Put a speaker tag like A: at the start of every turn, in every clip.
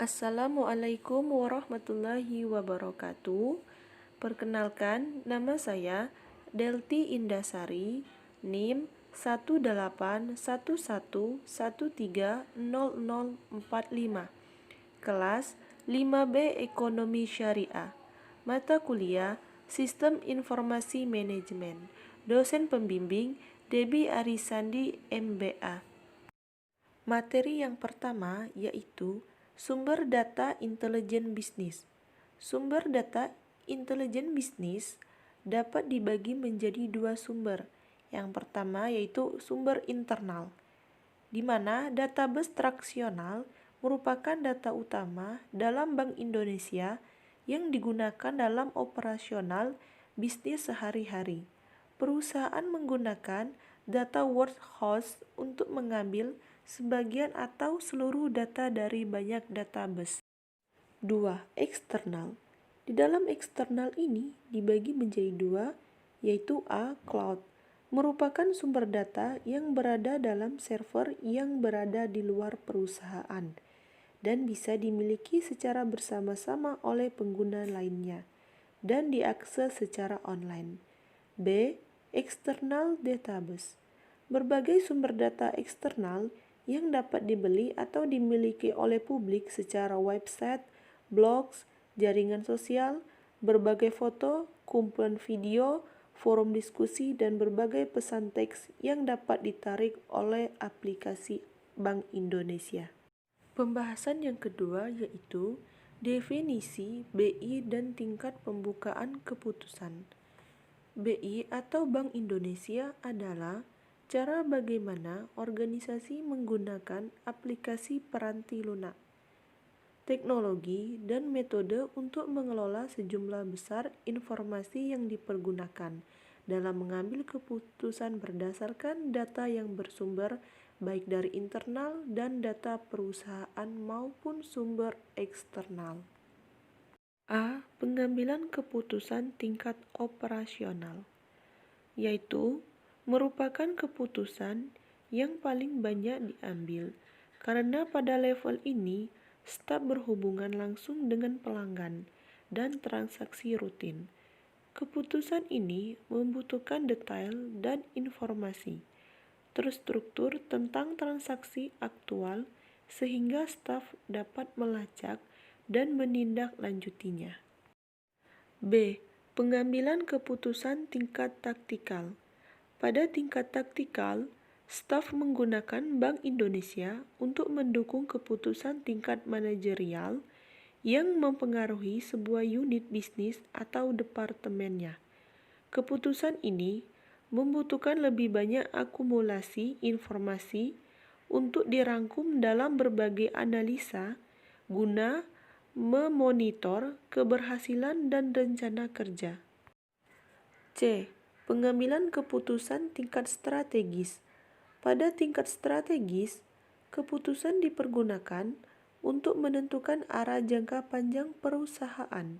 A: Assalamualaikum warahmatullahi wabarakatuh. Perkenalkan, nama saya Delti Indasari, NIM 18111130045, kelas 5B Ekonomi Syariah, mata kuliah Sistem Informasi Manajemen, dosen pembimbing Debbie Arisandi MBA. Materi yang pertama yaitu sumber data intelijen bisnis. Sumber data intelijen bisnis dapat dibagi menjadi dua sumber. Yang pertama yaitu sumber internal, di mana database transaksional merupakan data utama dalam Bank Indonesia yang digunakan dalam operasional bisnis sehari-hari. Perusahaan menggunakan data warehouse untuk mengambil sebagian atau seluruh data dari banyak database. 2. Eksternal. Di dalam eksternal ini dibagi menjadi dua, yaitu A. Cloud, merupakan sumber data yang berada dalam server yang berada di luar perusahaan dan bisa dimiliki secara bersama-sama oleh pengguna lainnya dan diakses secara online. B. External database. Berbagai sumber data eksternal yang dapat dibeli atau dimiliki oleh publik secara website, blogs, jaringan sosial, berbagai foto, kumpulan video, forum diskusi, dan berbagai pesan teks yang dapat ditarik oleh aplikasi Bank Indonesia. Pembahasan yang kedua yaitu definisi BI dan tingkat pembukaan keputusan. BI atau Bank Indonesia adalah cara bagaimana organisasi menggunakan aplikasi peranti lunak, teknologi, dan metode untuk mengelola sejumlah besar informasi yang dipergunakan dalam mengambil keputusan berdasarkan data yang bersumber baik dari internal dan data perusahaan maupun sumber eksternal. A. Pengambilan keputusan tingkat operasional, yaitu merupakan keputusan yang paling banyak diambil karena pada level ini staf berhubungan langsung dengan pelanggan dan transaksi rutin. Keputusan ini membutuhkan detail dan informasi terstruktur tentang transaksi aktual sehingga staf dapat melacak dan menindaklanjutinya. B. Pengambilan keputusan tingkat taktikal. Pada tingkat taktikal, staf menggunakan Bank Indonesia untuk mendukung keputusan tingkat manajerial yang mempengaruhi sebuah unit bisnis atau departemennya. Keputusan ini membutuhkan lebih banyak akumulasi informasi untuk dirangkum dalam berbagai analisa guna memonitor keberhasilan dan rencana kerja. C. Pengambilan keputusan tingkat strategis. Pada tingkat strategis, keputusan dipergunakan untuk menentukan arah jangka panjang perusahaan.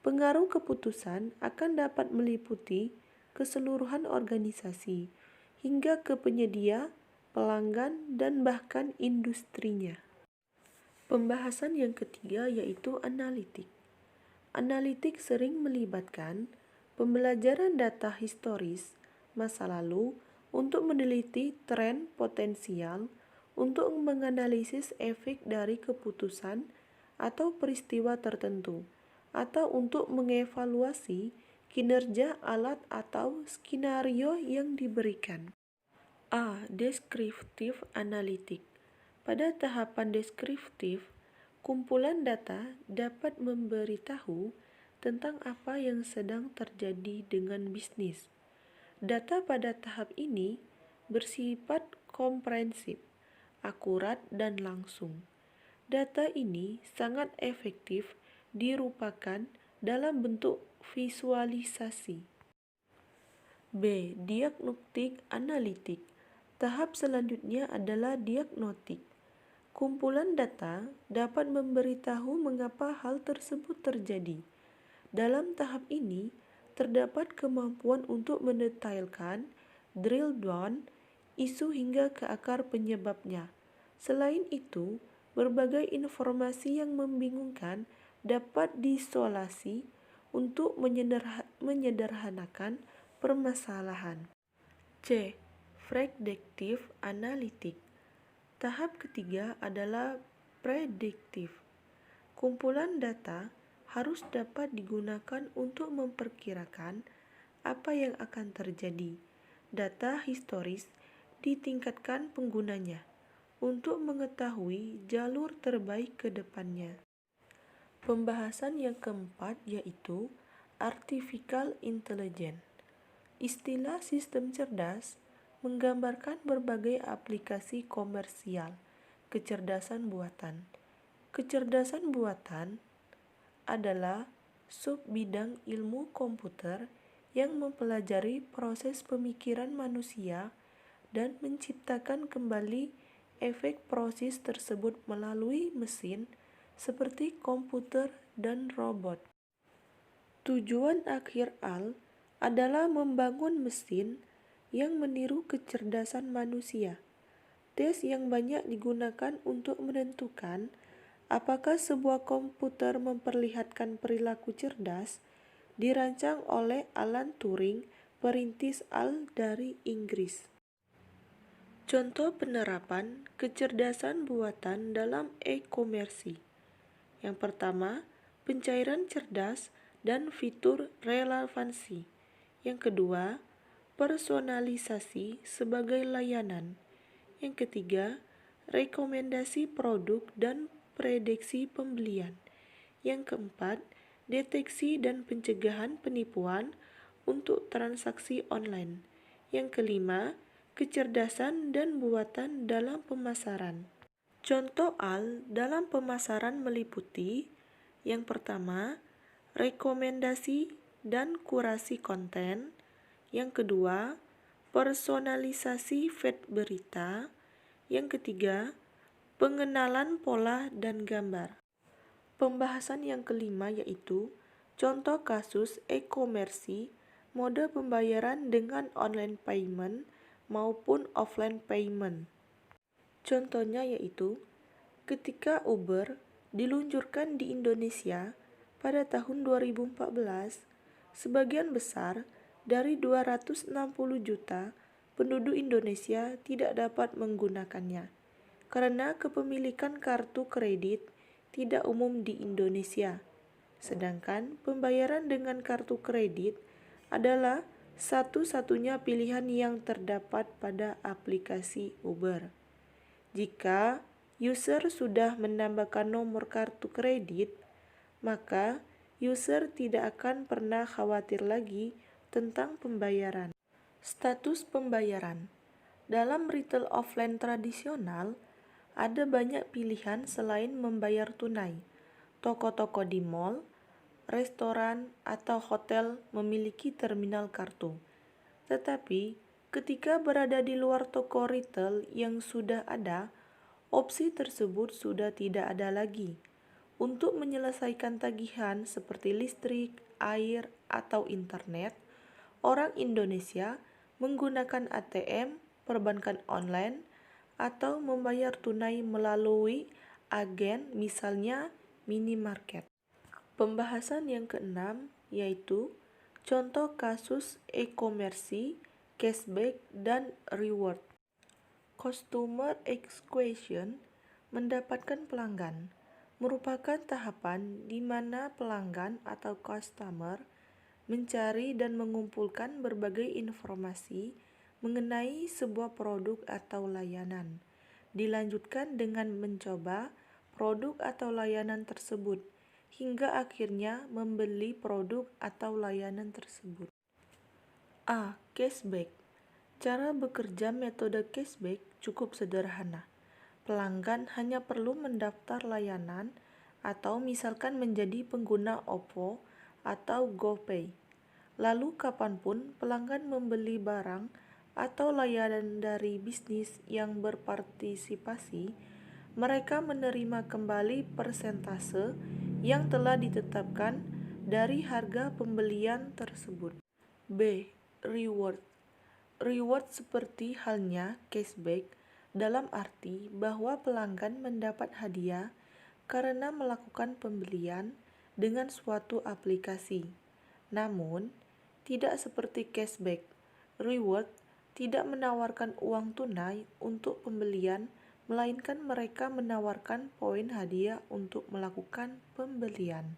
A: Pengaruh keputusan akan dapat meliputi keseluruhan organisasi, hingga ke penyedia, pelanggan, dan bahkan industrinya. Pembahasan yang ketiga yaitu analitik. Analitik sering melibatkan pembelajaran data historis masa lalu untuk meneliti tren potensial untuk menganalisis efek dari keputusan atau peristiwa tertentu, atau untuk mengevaluasi kinerja alat atau skenario yang diberikan. A. Deskriptif analitik. Pada tahapan deskriptif, kumpulan data dapat memberitahu tentang apa yang sedang terjadi dengan bisnis. Data pada tahap ini bersifat komprehensif, akurat, dan langsung. Data ini sangat efektif dirupakan dalam bentuk visualisasi. B. Diagnostik analitik. Tahap selanjutnya adalah diagnostik. Kumpulan data dapat memberitahu mengapa hal tersebut terjadi. Dalam tahap ini, terdapat kemampuan untuk mendetailkan, drill down, isu hingga ke akar penyebabnya. Selain itu, berbagai informasi yang membingungkan dapat diisolasi untuk menyederhanakan permasalahan. C. Predictive Analytic. Tahap ketiga adalah prediktif. Kumpulan data harus dapat digunakan untuk memperkirakan apa yang akan terjadi. Data historis ditingkatkan penggunanya untuk mengetahui jalur terbaik ke depannya. Pembahasan yang keempat yaitu Artificial Intelligence. Istilah sistem cerdas menggambarkan berbagai aplikasi komersial kecerdasan buatan. Kecerdasan buatan adalah subbidang ilmu komputer yang mempelajari proses pemikiran manusia dan menciptakan kembali efek proses tersebut melalui mesin seperti komputer dan robot. Tujuan akhir AL adalah membangun mesin yang meniru kecerdasan manusia. Tes yang banyak digunakan untuk menentukan apakah sebuah komputer memperlihatkan perilaku cerdas dirancang oleh Alan Turing, perintis AL dari Inggris. Contoh penerapan kecerdasan buatan dalam e-komersi. Yang pertama, pencairan cerdas dan fitur relevansi. Yang kedua, personalisasi sebagai layanan. Yang ketiga, rekomendasi produk dan prediksi pembelian. Yang keempat, deteksi dan pencegahan penipuan untuk transaksi online. Yang kelima, kecerdasan dan buatan dalam pemasaran. Contoh AL dalam pemasaran meliputi yang pertama, rekomendasi dan kurasi konten. Yang kedua, personalisasi feed berita. Yang ketiga, pengenalan pola dan gambar. Pembahasan yang kelima yaitu contoh kasus e-komersi, mode pembayaran dengan online payment maupun offline payment. Contohnya yaitu ketika Uber diluncurkan di Indonesia pada tahun 2014, sebagian besar dari 260 juta penduduk Indonesia tidak dapat menggunakannya karena kepemilikan kartu kredit tidak umum di Indonesia. Sedangkan pembayaran dengan kartu kredit adalah satu-satunya pilihan yang terdapat pada aplikasi Uber. Jika user sudah menambahkan nomor kartu kredit, maka user tidak akan pernah khawatir lagi tentang pembayaran. Status pembayaran. Dalam retail offline tradisional, ada banyak pilihan selain membayar tunai. Toko-toko di mall, restoran, atau hotel memiliki terminal kartu. Tetapi, ketika berada di luar toko retail yang sudah ada, opsi tersebut sudah tidak ada lagi. Untuk menyelesaikan tagihan seperti listrik, air, atau internet, orang Indonesia menggunakan ATM, perbankan online, atau membayar tunai melalui agen misalnya minimarket. Pembahasan yang keenam yaitu contoh kasus e-komersi, cashback, dan reward. Customer acquisition, mendapatkan pelanggan, merupakan tahapan di mana pelanggan atau customer mencari dan mengumpulkan berbagai informasi mengenai sebuah produk atau layanan. Dilanjutkan dengan mencoba produk atau layanan tersebut, hingga akhirnya membeli produk atau layanan tersebut. A. Cashback. Cara bekerja metode cashback cukup sederhana. Pelanggan hanya perlu mendaftar layanan atau misalkan menjadi pengguna OVO atau GoPay. Lalu kapanpun pelanggan membeli barang atau layanan dari bisnis yang berpartisipasi, mereka menerima kembali persentase yang telah ditetapkan dari harga pembelian tersebut. B. Reward. Reward seperti halnya cashback dalam arti bahwa pelanggan mendapat hadiah karena melakukan pembelian dengan suatu aplikasi. Namun, tidak seperti cashback, reward tidak menawarkan uang tunai untuk pembelian, melainkan mereka menawarkan poin hadiah untuk melakukan pembelian.